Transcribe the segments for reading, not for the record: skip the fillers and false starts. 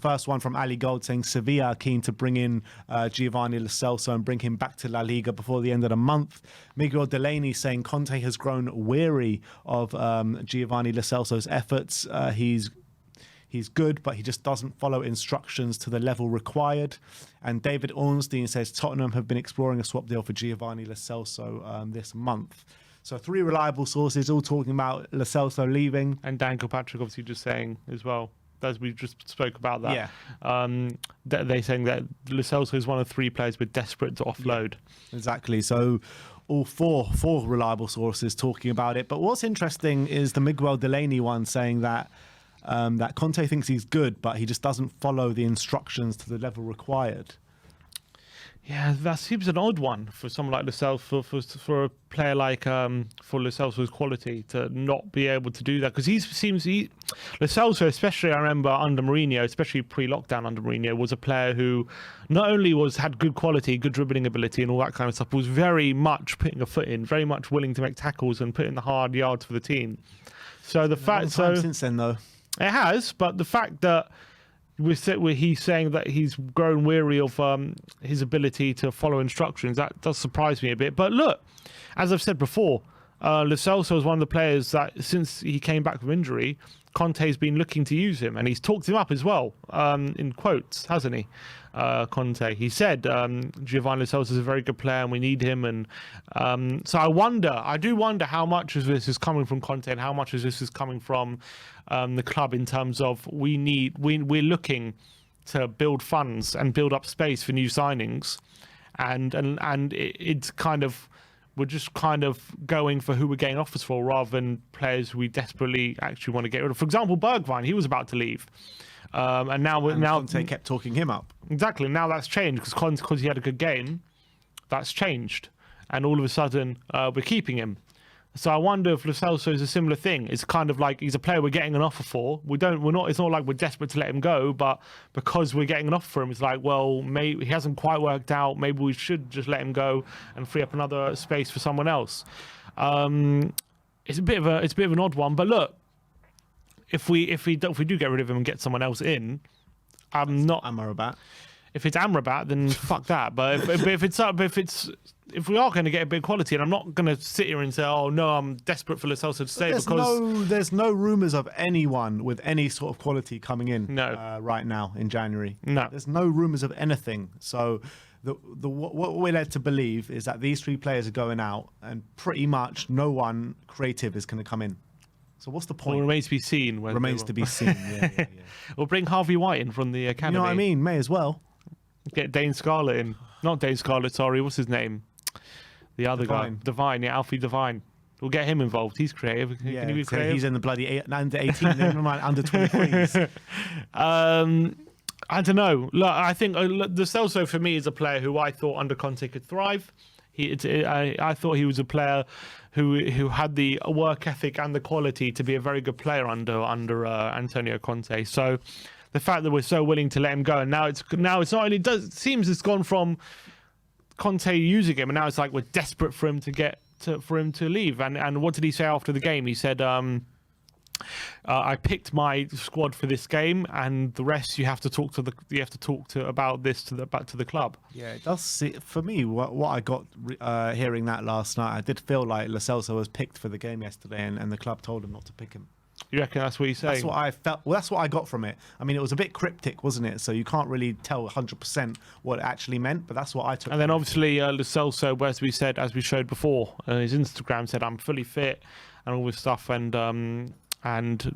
First one from Ali Gold saying Sevilla are keen to bring in Giovanni Lo Celso and bring him back to La Liga before the end of the month. Miguel Delaney saying Conte has grown weary of Giovanni Lo Celso's efforts. He's good, but he just doesn't follow instructions to the level required. And David Ornstein says Tottenham have been exploring a swap deal for Giovanni Lo Celso this month. So 3 reliable sources all talking about Lo Celso leaving. And Dan Kilpatrick obviously just saying as well, as we just spoke about that. Yeah. They're saying that Lo Celso is one of 3 players we're desperate to offload. Yeah, exactly. So all four reliable sources talking about it. But what's interesting is the Miguel Delaney one saying that that Conte thinks he's good, but he just doesn't follow the instructions to the level required. Yeah, that seems an odd one for someone like Lo Celso, for a player like for Lo Celso's quality to not be able to do that, because Lo Celso, especially I remember under Mourinho, especially pre-lockdown under Mourinho, was a player who not only had good quality, good dribbling ability, and all that kind of stuff, but was very much putting a foot in, very much willing to make tackles and put in the hard yards for the team. So the fact, since then though. It has, but the fact that he's saying that he's grown weary of his ability to follow instructions, that does surprise me a bit. But look, as I've said before, Lo Celso is one of the players that since he came back from injury, Conte's been looking to use him, and he's talked him up as well, in quotes, hasn't he? Conte. He said Giovanni Lo Celso is a very good player and we need him. And so I do wonder how much of this is coming from Conte and how much of this is coming from the club, in terms of we're looking to build funds and build up space for new signings, and it's kind of, we're just kind of going for who we're getting offers for rather than players we desperately actually want to get rid of. For example, Bergwijn, he was about to leave. And now Conte kept talking him up. Exactly. Now that's changed because he had a good game. That's changed, and all of a sudden we're keeping him. So I wonder if Lo Celso is a similar thing. It's kind of like he's a player we're getting an offer for. It's not like we're desperate to let him go, but because we're getting an offer for him, it's like, well, maybe he hasn't quite worked out. Maybe we should just let him go and free up another space for someone else. It's a bit of an odd one, but look, if we do get rid of him and get someone else in, Amrabat. If it's Amrabat, then fuck that. But if we are going to get a bit of quality, and I'm not going to sit here and say, oh no, I'm desperate for Lo Celso to stay, because there's no rumours of anyone with any sort of quality coming in. No. Right now in January. No, there's no rumours of anything. So what we're led to believe is that these 3 players are going out, and pretty much no one creative is going to come in. So what's the point? Well, remains to be seen. Remains to be seen. Yeah. We'll bring Harvey White in from the academy. You know what I mean? May as well. Get Dane Scarlett in. Not Dane Scarlett, sorry. What's his name? The other guy. Divine. Yeah, Alfie Divine. We'll get him involved. He's creative. Yeah, Can he be creative? He's in the bloody under 18. Never mind, under 23s. I don't know. Look, I think Lo Celso for me is a player who I thought under Conte could thrive. I thought he was a player who had the work ethic and the quality to be a very good player under Antonio Conte. So the fact that we're so willing to let him go, and now it's not only it seems it's gone from Conte using him, and now it's like we're desperate for him to leave. And what did he say after the game? He said, I picked my squad for this game, and the rest you have to talk to about this to the club. Yeah, it does. For me, what I got hearing that last night, I did feel like Lo Celso was picked for the game yesterday, and the club told him not to pick him. You reckon that's what he's saying? That's what I felt. Well, that's what I got from it. I mean, it was a bit cryptic, wasn't it? So you can't really tell 100% what it actually meant, but that's what I took. And then obviously Lo Celso, as we showed before, his Instagram said, "I'm fully fit," and all this stuff, and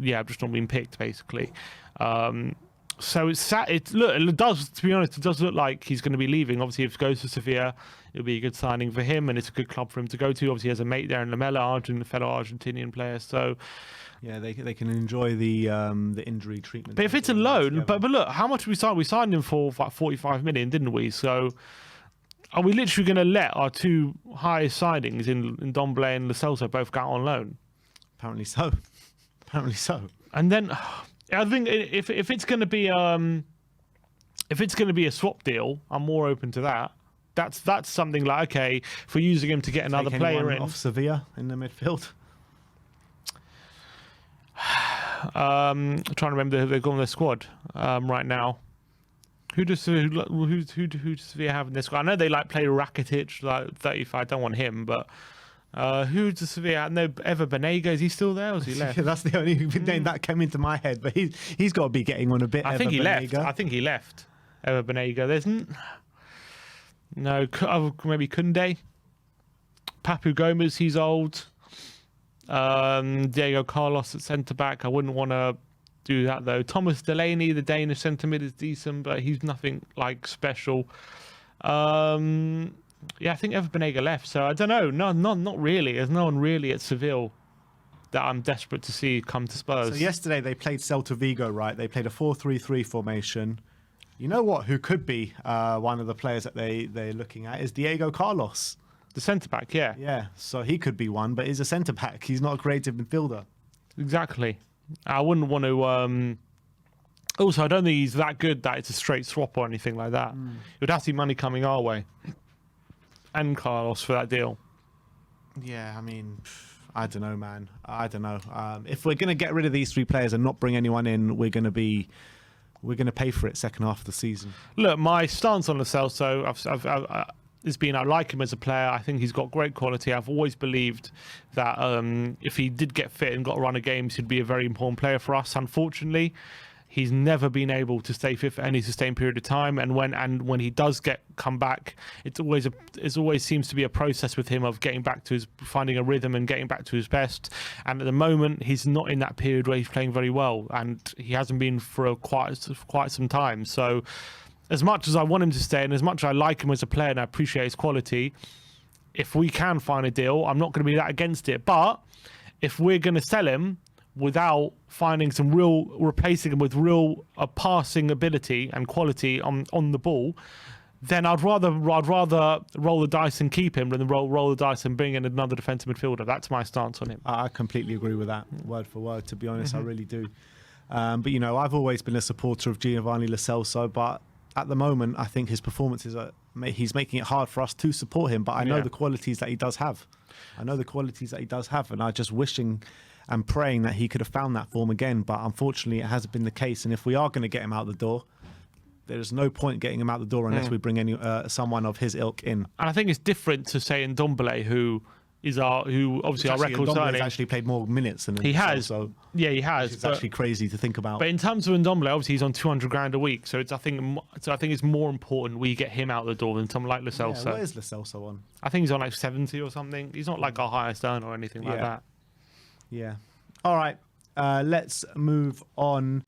yeah, I've just not been picked, basically. So it's sad. It does, to be honest, it does look like he's going to be leaving. Obviously, if he goes to Sevilla, it'll be a good signing for him, and it's a good club for him to go to. Obviously, he has a mate there in Lamela, a fellow Argentinian player. So yeah, they can enjoy the injury treatment. But if it's a loan, but look, how much we signed? We signed him for like 45 million, didn't we? So are we literally going to let our 2 highest signings in Ndombele and Lo Celso both go out on loan? Apparently so. Apparently so. And then I think if it's going to be a swap deal, I'm more open to that. That's something like, okay, if we're using him to get another player in off Sevilla in the midfield. I'm trying to remember who they've got on their squad right now. Who does Sevilla have in this squad? I know they play Rakitic, 35. I don't want him, but who does Sevilla? No, Ever Banega. Is he still there, or has he left? That's the only name that came into my head, but he's got to be getting on a bit. I think he left. Ever Banega. There's no, maybe Kunde. Papu Gomez, he's old. Diego Carlos at centre back. I wouldn't want to do that though. Thomas Delaney, the Danish centre mid, is decent, but he's nothing special. I think Ever Banega left, so I don't know. No, not really. There's no one really at Seville that I'm desperate to see come to Spurs. So yesterday they played Celta Vigo, right? They played a 4-3-3 formation. You know what? Who could be one of the players that they're looking at is Diego Carlos. The centre-back, yeah. Yeah, so he could be one, but he's a centre-back. He's not a creative midfielder. Exactly. I wouldn't want to... Also, I don't think he's that good that it's a straight swap or anything like that. It would have to be money coming our way. And Carlos for that deal. Yeah, I mean, I don't know, man. I don't know. If we're going to get rid of these three players and not bring anyone in, we're going to pay for it second half of the season. Look, my stance on Lo Celso, has been I like him as a player. I think he's got great quality. I've always believed that if he did get fit and got a run of games, he'd be a very important player for us. Unfortunately, he's never been able to stay fit for any sustained period of time. And when he does come back, it always seems to be a process with him of getting back to finding a rhythm and getting back to his best. And at the moment, he's not in that period where he's playing very well, and he hasn't been for quite some time. So, as much as I want him to stay and as much as I like him as a player and I appreciate his quality, if we can find a deal, I'm not going to be that against it. But if we're going to sell him without finding replacing him with real passing ability and quality on the ball, then I'd rather roll the dice and keep him than roll the dice and bring in another defensive midfielder. That's my stance on him. I completely agree with that, word for word, to be honest. I really do. But, I've always been a supporter of Giovanni Lo Celso, but at the moment, I think his performances he's making it hard for us to support him, but I know the qualities that he does have. And I'm just wishing and praying that he could have found that form again, but unfortunately it hasn't been the case. And if we are going to get him out the door, there's no point getting him out the door unless we bring someone of his ilk in. And I think it's different to say Ndombele, who obviously our record signing. He's actually played more minutes than he has. So yeah, he has. It's actually crazy to think about. But in terms of Ndombele, obviously he's on 200 grand a week, so I think it's more important we get him out the door than someone like Lo Celso. What is Lo Celso on? I think he's on 70 or something. He's not like our highest earner or anything like that. Yeah. All right. Let's move on.